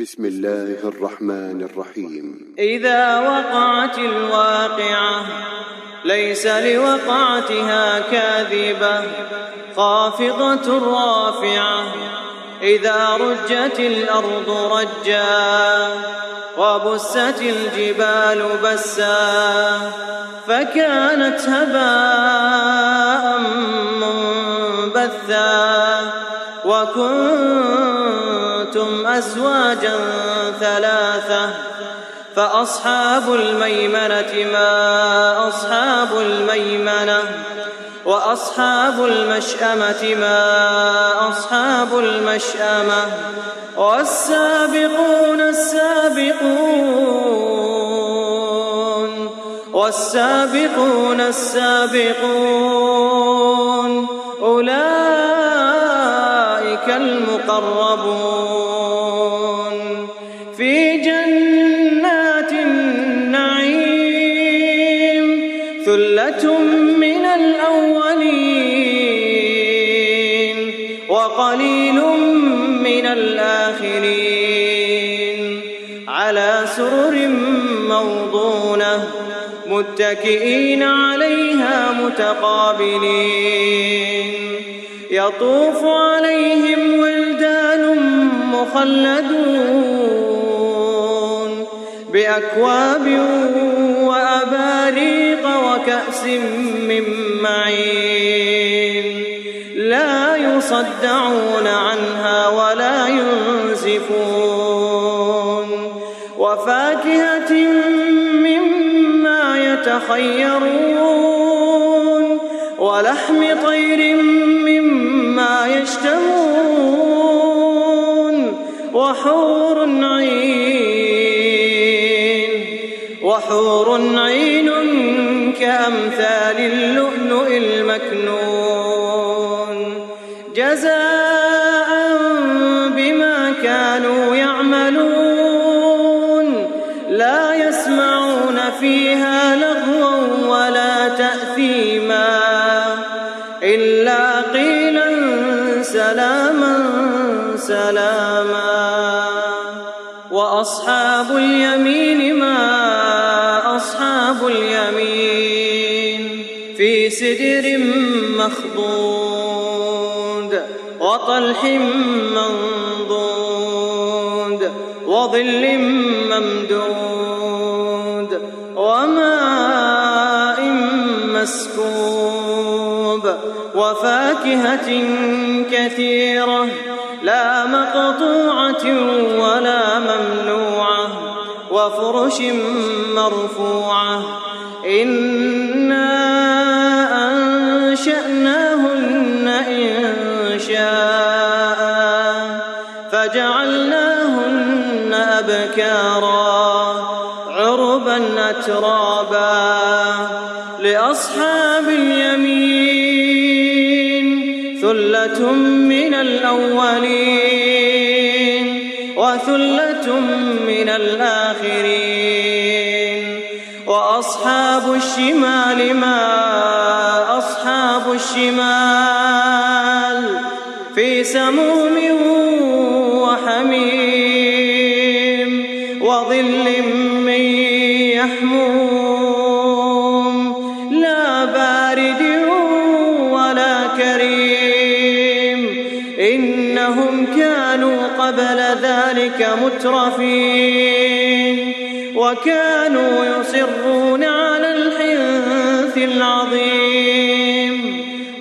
بسم الله الرحمن الرحيم. إذا وقعت الواقعة ليس لوقعتها كاذبة خافضة رافعة إذا رجت الأرض رجا وبست الجبال بسا فكانت هباء منبثا وكنتم أزواجا ثلاثة فأصحاب الميمنة ما أصحاب الميمنة وأصحاب المشأمة ما أصحاب المشأمة والسابقون السابقون أولئك المقربون في جنات النعيم ثلة من الأولين وقليل من الآخرين على سرر موضونة متكئين عليها متقابلين يطوف عليهم ولدان مخلدون بأكواب وأباريق وكأس من معين لا يصدعون عنها ولا ينزفون وفاكهة مما يتخيرون ولحم طير مما يشتهون وحور عين كأمثال اللؤلؤ المكنون جزاء بما كانوا يعملون لا يسمعون فيها لغوا ولا تأثيما إلا قيلا سلاما سلاما وأصحاب اليمين ما أصحاب اليمين في سدر مخضود وطلح منضود وظل ممدود وماء مسكوب وفاكهة كثيرة لا مقطوعة ولا ممنوعة وفرش مرفوعة إنا أنشأناهن إنشاء فجعلناهن أبكارا عربا أترابا لأصحاب اليمين ثلة من الأولين وثلة من الآخرين وأصحاب الشمال ما أصحاب الشمال في سموم وحميم وظل من يحموم لا بارد ولا كريم إنهم كانوا قبل ذلك مترفين وكانوا يصرون على الحنث العظيم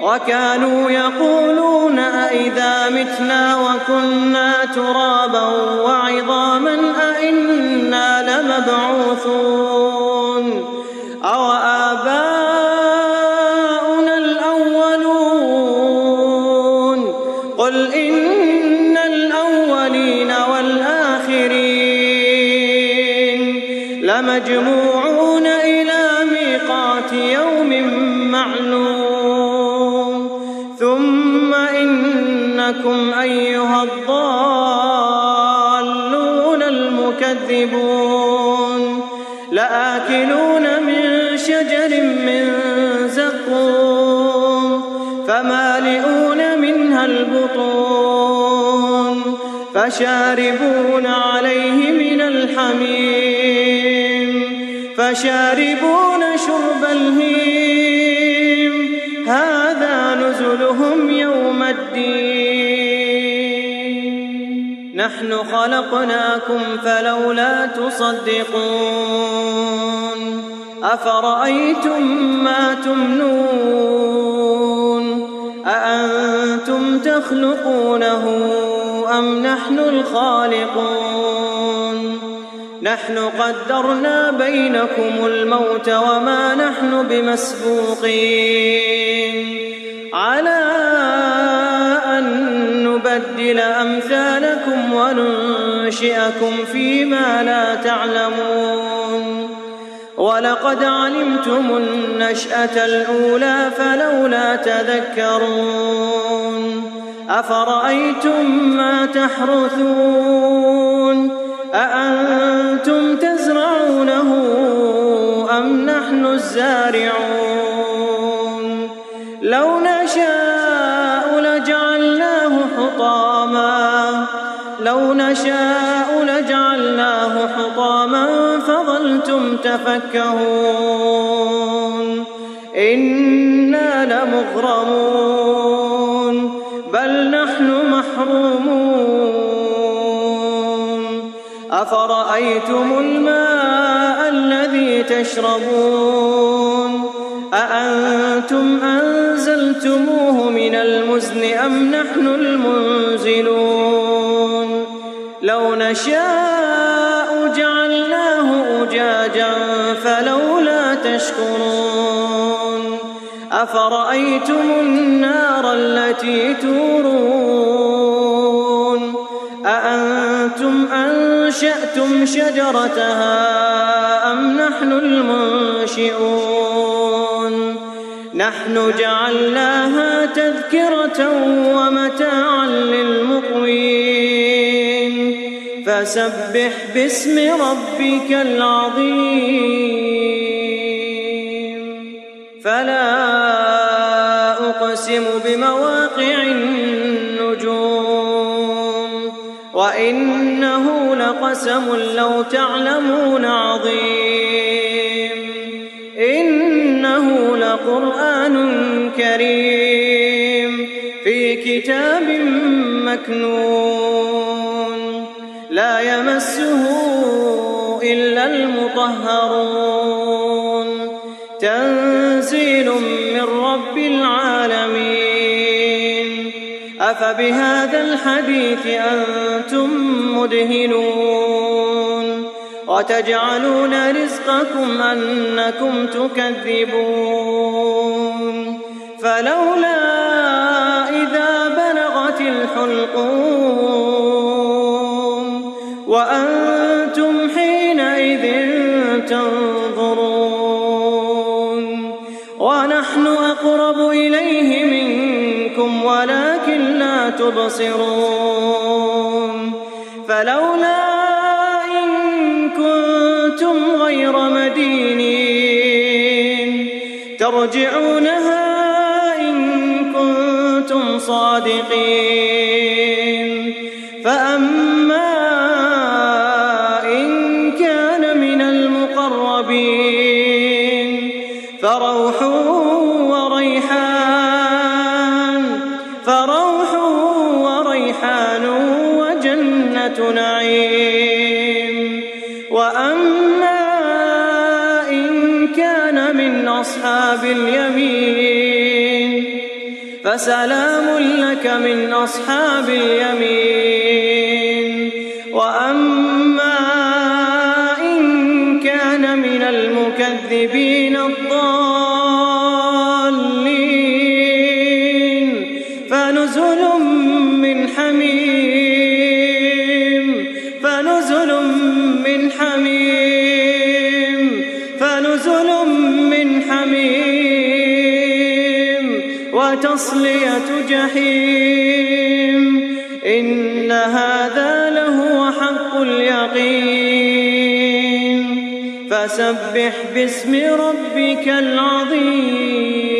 وكانوا يقولون أئذا متنا وكنا ترابا وعظاما أئنا لمبعوثون أو آباؤنا الأولون قل إن الأولين والآخرين لمجموعون إلى ميقات يوم معلوم ثم إنكم أيها الضالون المكذبون لآكلون من شجر من زقوم فمالئون منها البطون فشاربون عليه من الحميم فشاربون شرب الهيم هذا نزلهم يوم الدين نحن خلقناكم فلولا تصدقون أفرأيتم ما تمنون أأنتم تخلقونه أم نحن الخالقون نحن قدرنا بينكم الموت وما نحن بمسبوقين على أن نبدل أمثالكم وننشئكم فيما لا تعلمون ولقد علمتم النشأة الأولى فلولا تذكرون أفرأيتم ما تحرثون أأنتم تزرعونه أم نحن الزارعون لو نشاء لجعلناه حطاما فظلتم تفكهون إنا لمغرمون بل نحن محرومون أفرأيتم الماء الذي تشربون أأنتم أنزلتموه من المزن أم نحن المنزلون لو نشاء جعلناه أجاجا فلولا تشكرون أفرأيتم النار التي تورون أأنتم أنشأتم شجرتها أم نحن المنشئون نحن جعلناها تذكرة ومتاعا للمقوين فسبح باسم ربك العظيم فلا أقسم بمواقع النجوم وإنه لقسم لو تعلمون عظيم إنه لقرآن كريم في كتاب مكنون لا يمسه إلا المطهرون تنزيل من رب العالمين أفبهذا الحديث أنتم مدهنون وتجعلون رزقكم أنكم تكذبون فلولا إذا بلغت الحلقوم وأنتم حينئذ تنظرون ونحن أقرب إليه منكم ولكن لا تبصرون فلولا إن كنتم غير مدينين ترجعونها إن كنتم صادقين فأما إن كان من المقربين فروح وريحان وجنة نعيم وأما إن كان من أصحاب اليمين فسلام لك من أصحاب اليمين وأما إن كان من المكذبين الضالين فنزل من حميم وتصلية جحيم إن هذا لهو حق اليقين فسبح باسم ربك العظيم